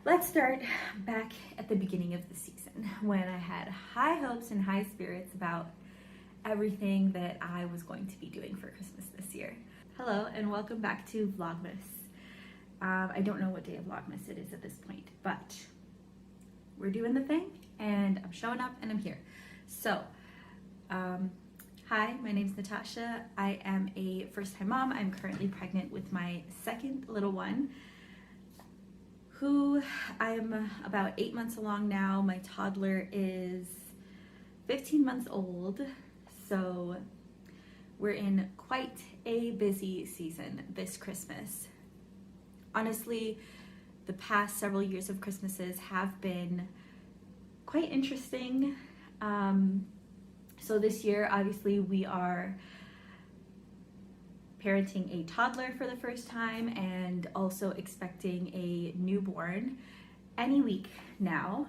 Let's start back at the beginning of the season when I had high hopes and high spirits about everything that I was going to be doing for Christmas this year. Hello and welcome back to Vlogmas. I don't know what day of Vlogmas it is at this point, but we're doing the thing and I'm showing up and I'm here. So, hi, my name is Natasha. I am a first-time mom. I'm currently pregnant with my second little one, who I'm about 8 months along now. My toddler is 15 months old, so we're in quite a busy season this Christmas. Honestly, the past several years of Christmases have been quite interesting. So this year, obviously, we are parenting a toddler for the first time and also expecting a newborn any week now.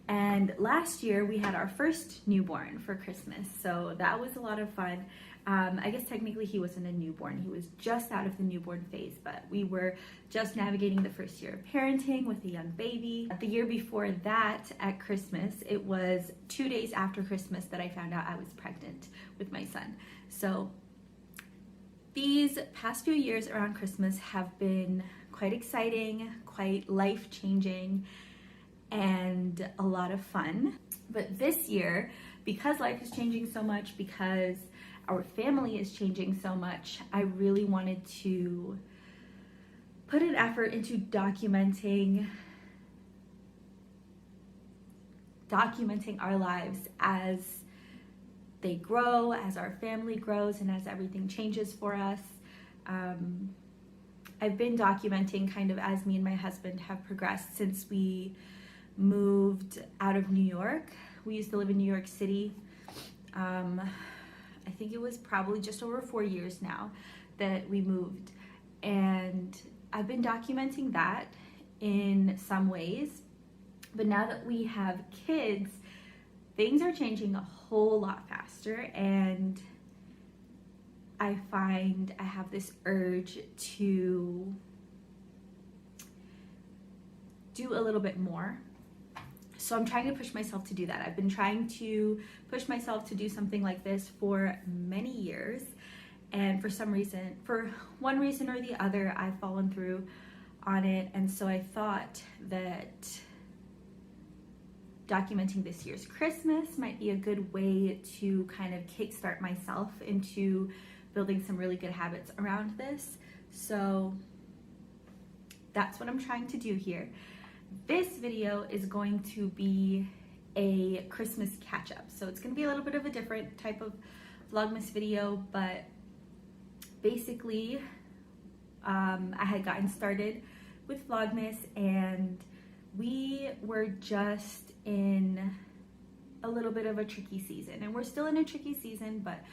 And last year we had our first newborn for Christmas, so that was a lot of fun. I guess technically he wasn't a newborn, he was just out of the newborn phase, but we were just navigating the first year of parenting with a young baby. The year before that, at Christmas, it was 2 days after Christmas that I found out I was pregnant with my son. So these past few years around Christmas have been quite exciting, quite life-changing, and a lot of fun. But this year, because life is changing so much, because our family is changing so much, I really wanted to put an effort into documenting our lives as they grow, as our family grows, and as everything changes for us. I've been documenting kind of as me and my husband have progressed since we moved out of New York. We used to live in New York City. I think it was probably just over 4 years now that we moved. And I've been documenting that in some ways. But now that we have kids, things are changing a whole lot faster, and I find I have this urge to do a little bit more. So I'm trying to push myself to do that. I've been trying to push myself to do something like this for many years, and for one reason or the other, I've fallen through on it. And so I thought that documenting this year's Christmas might be a good way to kind of kickstart myself into building some really good habits around this. So that's what I'm trying to do here. This video is going to be a Christmas catch-up. So it's going to be a little bit of a different type of Vlogmas video, but basically I had gotten started with Vlogmas, and we were just in a little bit of a tricky season, and we're still in a tricky season. But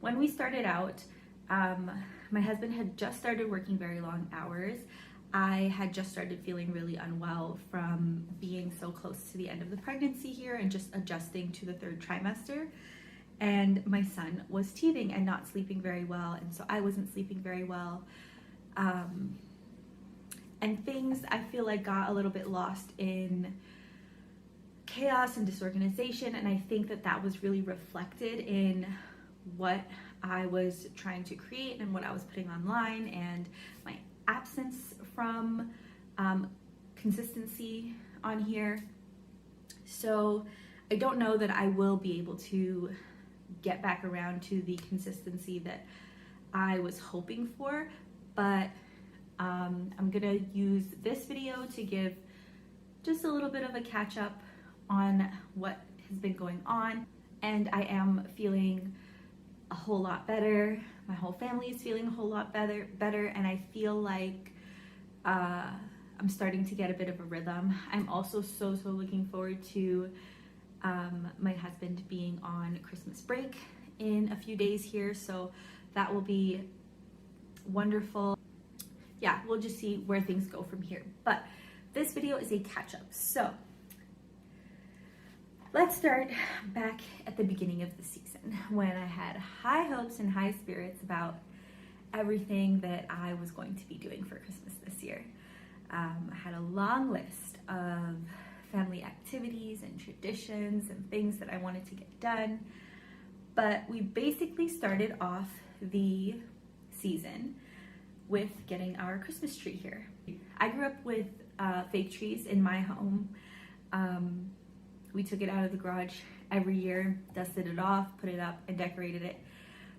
when we started out, my husband had just started working very long hours. I had just started feeling really unwell from being so close to the end of the pregnancy here and just adjusting to the third trimester. And my son was teething and not sleeping very well, and so I wasn't sleeping very well. And things, I feel like, got a little bit lost in chaos and disorganization, and I think that that was really reflected in what I was trying to create and what I was putting online, and my absence from consistency on here. So I don't know that I will be able to get back around to the consistency that I was hoping for, but I'm gonna use this video to give just a little bit of a catch up on what has been going on. And I am feeling a whole lot better. My whole family is feeling a whole lot better, and I feel like I'm starting to get a bit of a rhythm. I'm also so looking forward to my husband being on Christmas break in a few days here, so that will be wonderful. Yeah, we'll just see where things go from here. But this video is a catch-up. So let's start back at the beginning of the season when I had high hopes and high spirits about everything that I was going to be doing for Christmas this year. I had a long list of family activities and traditions and things that I wanted to get done. But we basically started off the season with getting our Christmas tree here. I grew up with fake trees in my home. We took it out of the garage every year, dusted it off, put it up, and decorated it.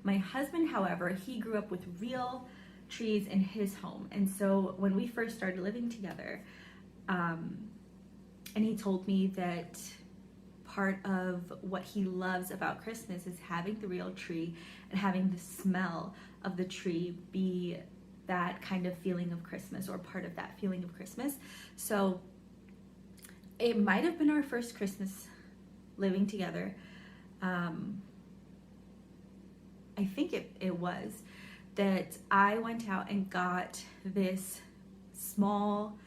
My husband, however, he grew up with real trees in his home. And so when we first started living together, and he told me that part of what he loves about Christmas is having the real tree and having the smell of the tree be that kind of feeling of Christmas, or part of that feeling of Christmas. So it might have been our first Christmas living together. I think it was that I went out and got this small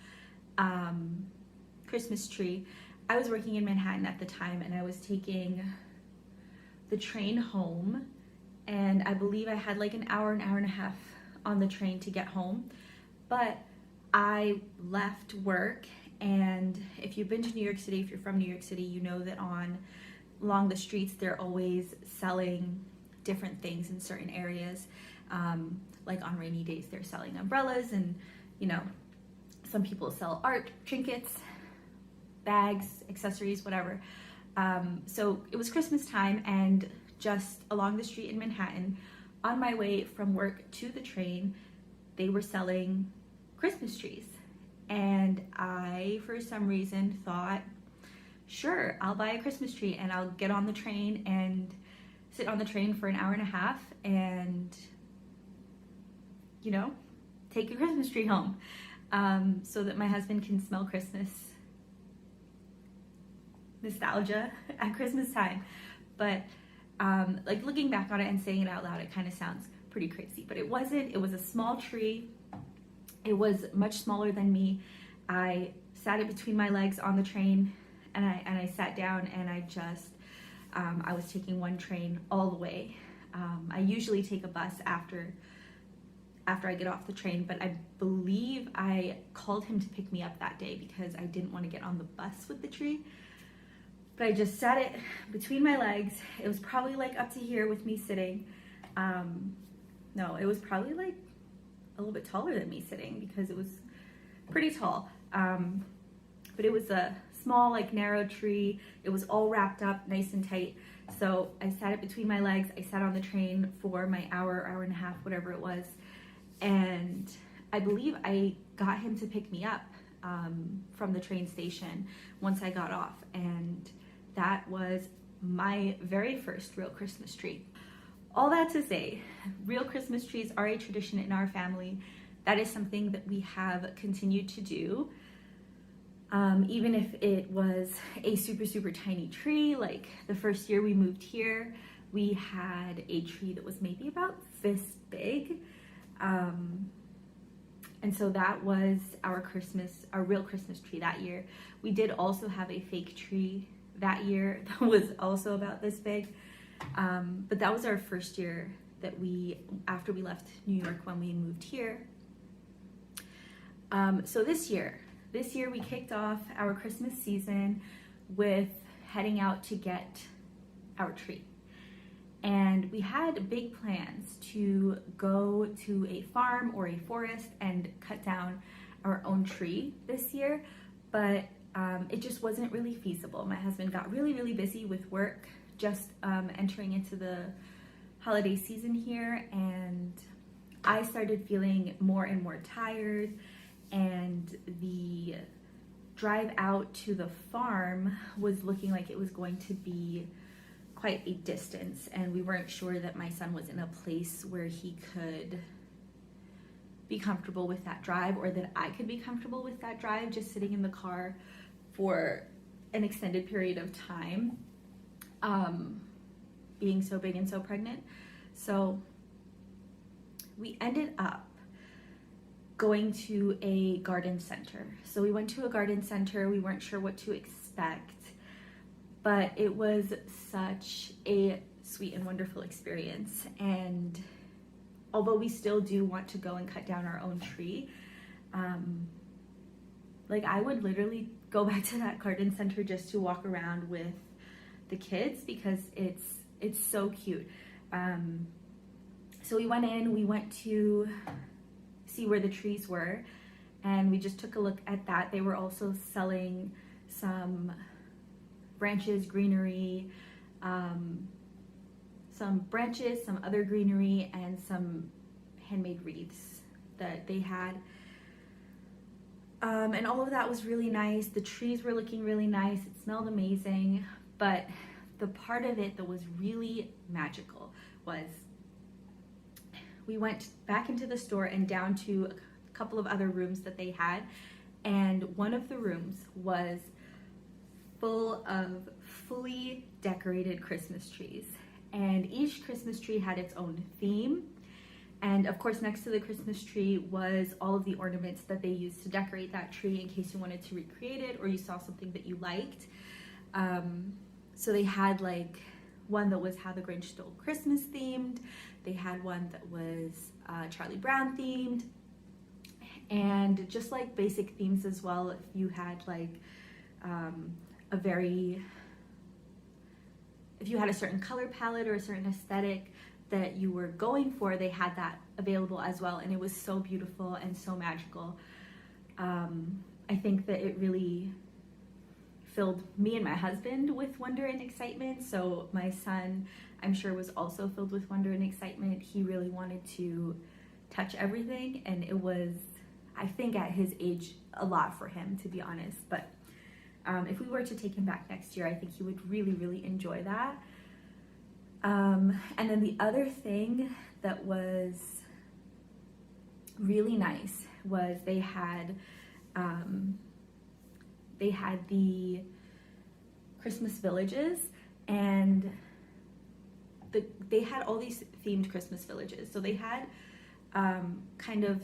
Christmas tree. I was working in Manhattan at the time, and I was taking the train home, and I believe I had like an hour and a half on the train to get home. But I left work, and if you've been to New York City, if you're from New York City, you know that along the streets they're always selling different things in certain areas. Like on rainy days they're selling umbrellas, and you know, some people sell art, trinkets, bags, accessories, whatever. So it was Christmas time, and just along the street in Manhattan, on my way from work to the train, they were selling Christmas trees. And I, for some reason, thought, sure, I'll buy a Christmas tree and I'll get on the train and sit on the train for an hour and a half and, you know, take a Christmas tree home, so that my husband can smell Christmas nostalgia at Christmas time. But like looking back on it and saying it out loud, it kind of sounds pretty crazy, but it wasn't. It was a small tree. It was much smaller than me. I sat it between my legs on the train, and I sat down, and I just I was taking one train all the way. I usually take a bus after I get off the train, but I believe I called him to pick me up that day because I didn't want to get on the bus with the tree. But I just sat it between my legs. It was probably like up to here with me sitting. No, it was probably like a little bit taller than me sitting because it was pretty tall. But it was a small, like narrow tree. It was all wrapped up nice and tight. So I sat it between my legs. I sat on the train for my hour and a half, whatever it was. And I believe I got him to pick me up from the train station once I got off. And that was my very first real Christmas tree. All that to say, real Christmas trees are a tradition in our family. That is something that we have continued to do. Even if it was a super, super tiny tree, like the first year we moved here, we had a tree that was maybe about this big. And so that was our real Christmas tree that year. We did also have a fake tree that year that was also about this big. But that was our first year that after we left New York when we moved here. So this year we kicked off our Christmas season with heading out to get our tree. And we had big plans to go to a farm or a forest and cut down our own tree this year, but it just wasn't really feasible. My husband got really, really busy with work, just entering into the holiday season here, and I started feeling more and more tired, and the drive out to the farm was looking like it was going to be quite a distance, and we weren't sure that my son was in a place where he could be comfortable with that drive, or that I could be comfortable with that drive, just sitting in the car for an extended period of time, being so big and so pregnant. So we ended up going to a garden center. So we went to a garden center. We weren't sure what to expect, but it was such a sweet and wonderful experience. And although we still do want to go and cut down our own tree, Like, I would literally go back to that garden center just to walk around with the kids because it's so cute. So we went to see where the trees were, and we just took a look at that. They were also selling some branches, greenery, some branches, some other greenery, and some handmade wreaths that they had. And all of that was really nice. The trees were looking really nice. It smelled amazing. But the part of it that was really magical was we went back into the store and down to a couple of other rooms that they had. And one of the rooms was full of fully decorated Christmas trees. And each Christmas tree had its own theme. And of course, next to the Christmas tree was all of the ornaments that they used to decorate that tree in case you wanted to recreate it or you saw something that you liked. So they had like one that was How the Grinch Stole Christmas themed. They had one that was Charlie Brown themed. And just like basic themes as well, if you had like if you had a certain color palette or a certain aesthetic that you were going for, they had that available as well, and it was so beautiful and so magical. I think that it really filled me and my husband with wonder and excitement. So my son, I'm sure, was also filled with wonder and excitement. He really wanted to touch everything, and it was, I think at his age, a lot for him, to be honest. But if we were to take him back next year, I think he would really, really enjoy that. And then the other thing that was really nice was they had the Christmas villages, and they had all these themed Christmas villages. So they had kind of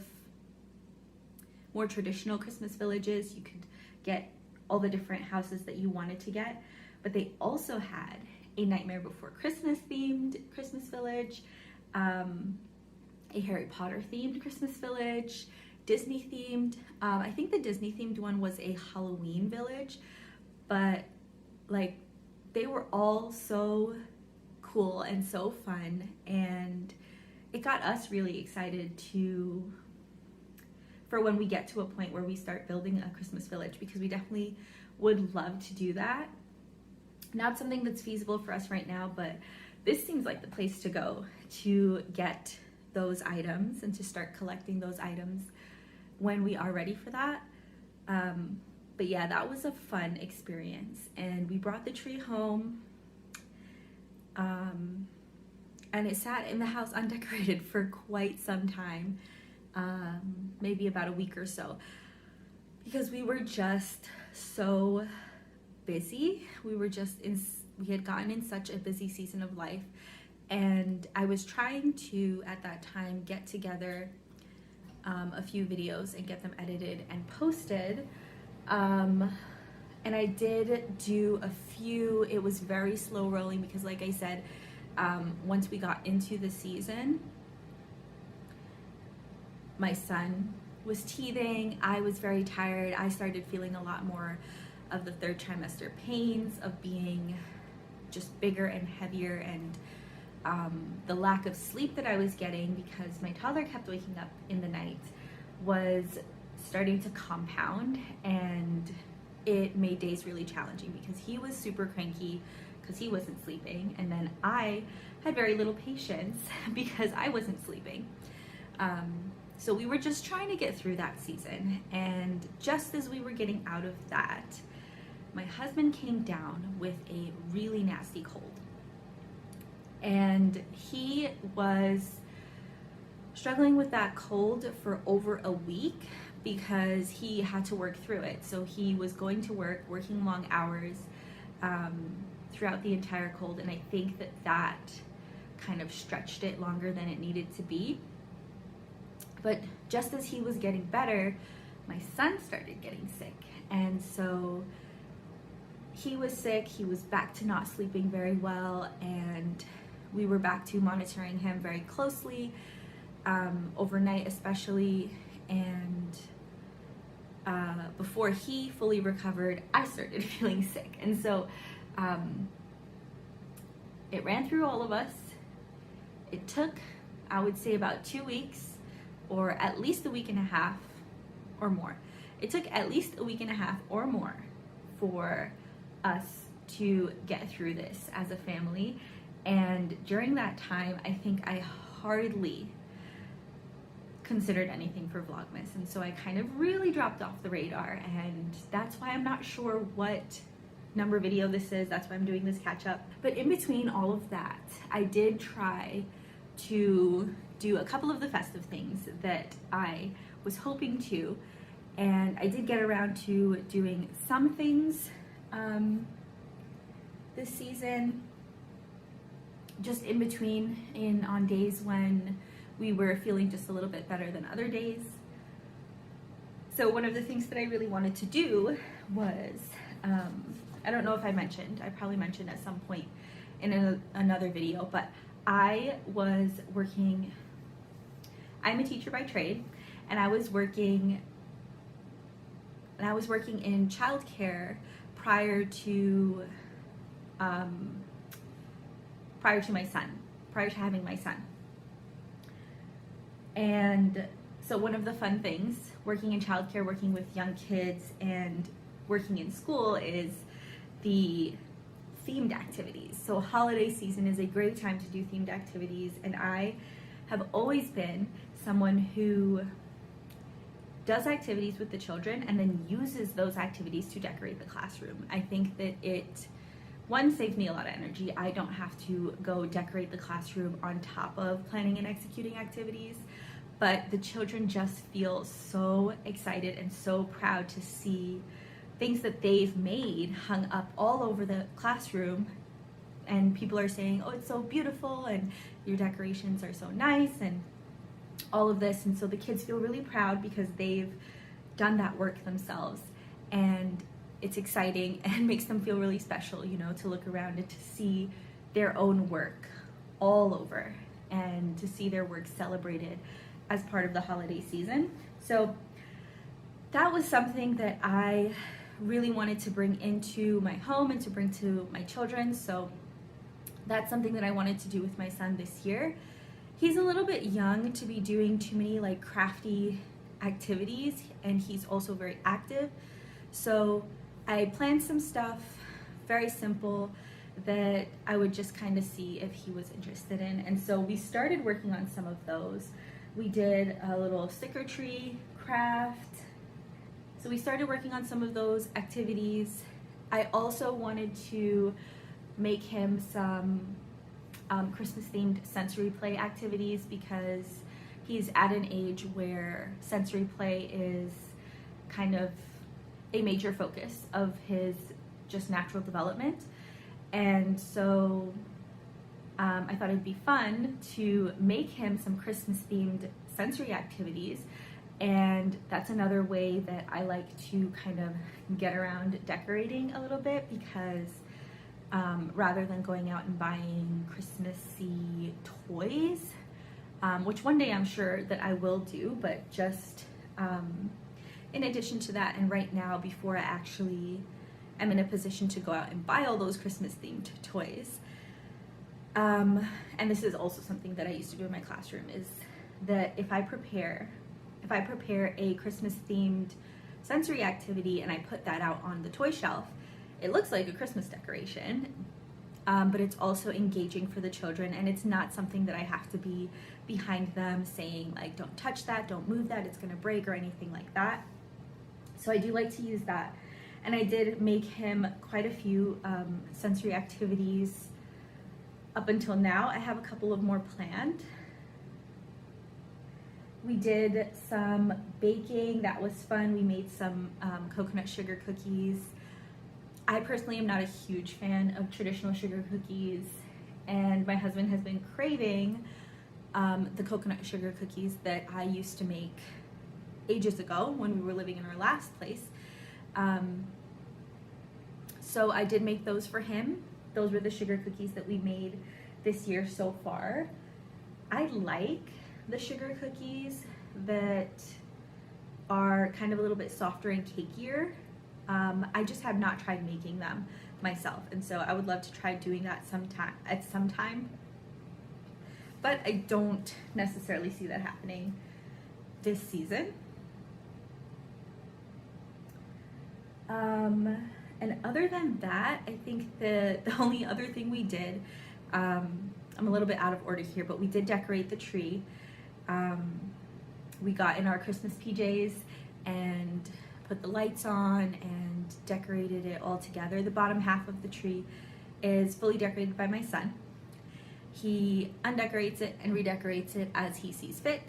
more traditional Christmas villages. You could get all the different houses that you wanted to get, but they also had a Nightmare Before Christmas themed Christmas village, a Harry Potter themed Christmas village, Disney themed. I think the Disney themed one was a Halloween village, but like they were all so cool and so fun, and it got us really excited for when we get to a point where we start building a Christmas village, because we definitely would love to do that. Not something that's feasible for us right now, but this seems like the place to go to get those items and to start collecting those items when we are ready for that. But yeah, that was a fun experience, and we brought the tree home, and it sat in the house undecorated for quite some time, maybe about a week or so, because we were just so busy. We had gotten in such a busy season of life, and I was trying to, at that time, get together a few videos and get them edited and posted, and I did do a few. It was very slow rolling because, like I said, once we got into the season, my son was teething, I was very tired, I started feeling a lot more of the third trimester pains of being just bigger and heavier, and the lack of sleep that I was getting because my toddler kept waking up in the night was starting to compound, and it made days really challenging because he was super cranky because he wasn't sleeping, and then I had very little patience because I wasn't sleeping. So we were just trying to get through that season, and just as we were getting out of that, my husband came down with a really nasty cold, and he was struggling with that cold for over a week because he had to work through it. So he was going to work, working long hours throughout the entire cold, and I think that kind of stretched it longer than it needed to be. But just as he was getting better, my son started getting sick, and so he was sick. He was back to not sleeping very well, and we were back to monitoring him very closely, overnight especially, and before he fully recovered, I started feeling sick. And so it ran through all of us. It took, I would say, about 2 weeks, or at least a week and a half or more. It took at least a week and a half or more for us to get through this as a family. And during that time, I think I hardly considered anything for Vlogmas. And so I kind of really dropped off the radar, and that's why I'm not sure what number video this is. That's why I'm doing this catch up. But in between all of that, I did try to do a couple of the festive things that I was hoping to, and I did get around to doing some things this season, just in between, on days when we were feeling just a little bit better than other days. So one of the things that I really wanted to do was, I don't know if I probably mentioned at some point in another video, but I was working, I'm a teacher by trade, and I was working in childcare prior to having my son. And so one of the fun things working in childcare, working with young kids, and working in school is the themed activities. So holiday season is a great time to do themed activities, and I have always been someone who does activities with the children and then uses those activities to decorate the classroom. I think that it, one, saves me a lot of energy. I don't have to go decorate the classroom on top of planning and executing activities, but the children just feel so excited and so proud to see things that they've made hung up all over the classroom, and people are saying, oh, it's so beautiful, and your decorations are so nice, and all of this. And so the kids feel really proud because they've done that work themselves, and it's exciting and makes them feel really special, you know, to look around and to see their own work all over, and to see their work celebrated as part of the holiday season. So that was something that I really wanted to bring into my home and to bring to my children. So that's something that I wanted to do with my son this year. He's a little bit young to be doing too many like crafty activities, and he's also very active. So I planned some stuff, very simple, that I would just kind of see if he was interested in. And so we started working on some of those. We did a little sticker tree craft. So we started working on some of those activities. I also wanted to make him some Christmas themed sensory play activities, because he's at an age where sensory play is kind of a major focus of his just natural development. And so I thought it'd be fun to make him some Christmas themed sensory activities. And that's another way that I like to kind of get around decorating a little bit, because rather than going out and buying Christmassy toys, which one day I'm sure that I will do, but just in addition to that, and right now, before I actually am in a position to go out and buy all those Christmas themed toys, and this is also something that I used to do in my classroom, is that if I prepare a Christmas themed sensory activity and I put that out on the toy shelf, it looks like a Christmas decoration, but it's also engaging for the children, and it's not something that I have to be behind them saying like, don't touch that, don't move that, it's gonna break, or anything like that. So I do like to use that. And I did make him quite a few sensory activities up until now. I have a couple of more planned. We did some baking, that was fun. We made some coconut sugar cookies. I personally am not a huge fan of traditional sugar cookies, and my husband has been craving the coconut sugar cookies that I used to make ages ago when we were living in our last place. So I did make those for him. Those were the sugar cookies that we made this year so far. I like the sugar cookies that are kind of a little bit softer and cakier. I just have not tried making them myself, and so I would love to try doing that at some time, but I don't necessarily see that happening this season. And other than that, I think the only other thing we did, I'm a little bit out of order here, but we did decorate the tree. We got in our Christmas PJs and put the lights on and decorated it all together. The bottom half of the tree is fully decorated by my son. He undecorates it and redecorates it as he sees fit.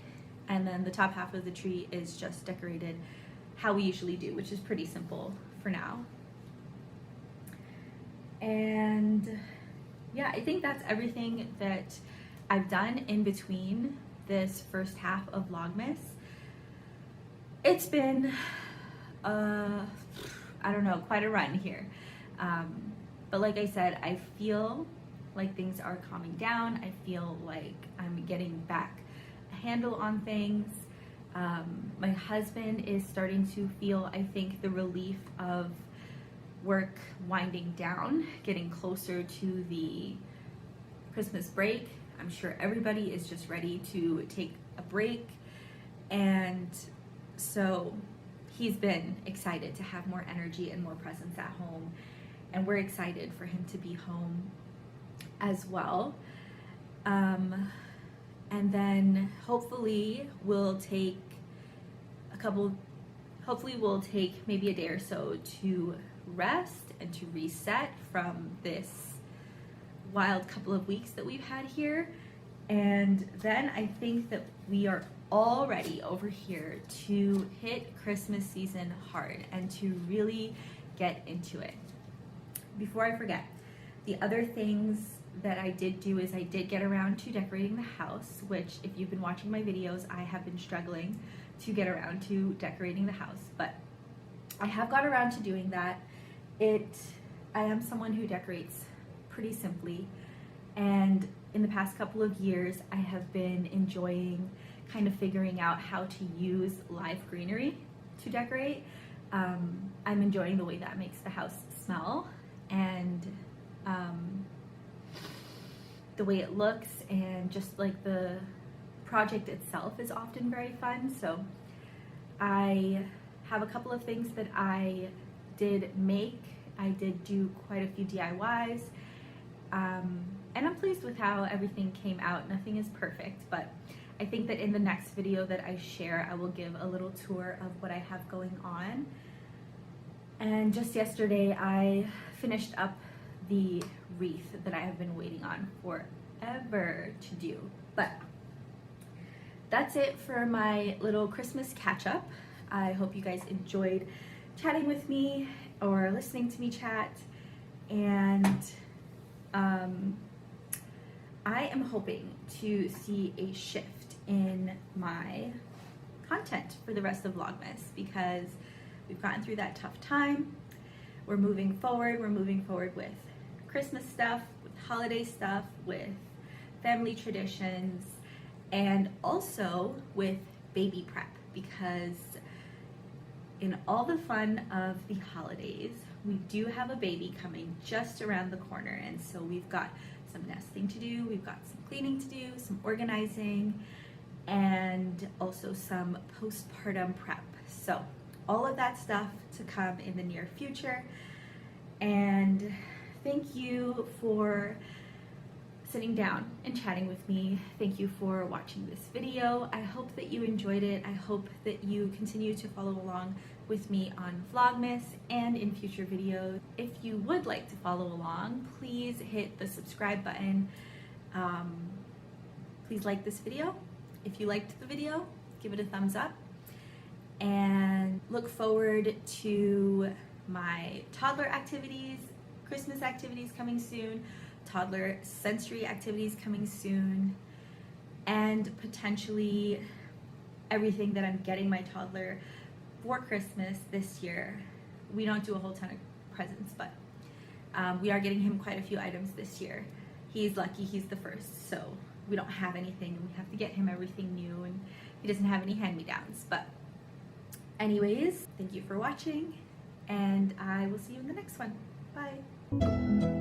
And then the top half of the tree is just decorated how we usually do, which is pretty simple for now. And yeah, I think that's everything that I've done in between this first half of Vlogmas. It's been, I don't know, quite a run here. But like I said, I feel like things are calming down. I feel like I'm getting back a handle on things. My husband is starting to feel, I think, the relief of work winding down, getting closer to the Christmas break. I'm sure everybody is just ready to take a break, and so he's been excited to have more energy and more presence at home, and we're excited for him to be home as well. And then hopefully we'll take maybe a day or so to rest and to reset from this wild couple of weeks that we've had here. And then I think that we are all ready over here to hit Christmas season hard and to really get into it. Before I forget, the other things that I did do is I did get around to decorating the house, which if you've been watching my videos, I have been struggling to get around to decorating the house, but I have got around to doing that. I am someone who decorates pretty simply, and in the past couple of years I have been enjoying kind of figuring out how to use live greenery to decorate. I'm enjoying the way that makes the house smell, and the way it looks, and just like the project itself is often very fun. So I have a couple of things that I did make. I did do quite a few DIYs, and I'm pleased with how everything came out. Nothing is perfect, but I think that in the next video that I share, I will give a little tour of what I have going on. And just yesterday, I finished up the wreath that I have been waiting on forever to do. But that's it for my little Christmas catch-up. I hope you guys enjoyed chatting with me or listening to me chat, and I am hoping to see a shift in my content for the rest of Vlogmas, because we've gotten through that tough time. We're moving forward. We're moving forward with Christmas stuff, with holiday stuff, with family traditions, and also with baby prep, because in all the fun of the holidays, we do have a baby coming just around the corner, and so we've got some nesting to do, we've got some cleaning to do, some organizing, and also some postpartum prep. So all of that stuff to come in the near future. And thank you for sitting down and chatting with me. Thank you for watching this video. I hope that you enjoyed it. I hope that you continue to follow along with me on Vlogmas and in future videos. If you would like to follow along, please hit the subscribe button. Please like this video. If you liked the video, give it a thumbs up, and look forward to my toddler activities, Christmas activities coming soon, toddler sensory activities coming soon, and potentially everything that I'm getting my toddler for Christmas this year. We don't do a whole ton of presents, but we are getting him quite a few items this year. He's lucky, he's the first, so we don't have anything, and we have to get him everything new, and he doesn't have any hand-me-downs. But Anyways, thank you for watching, and I will see you in the next one. Bye.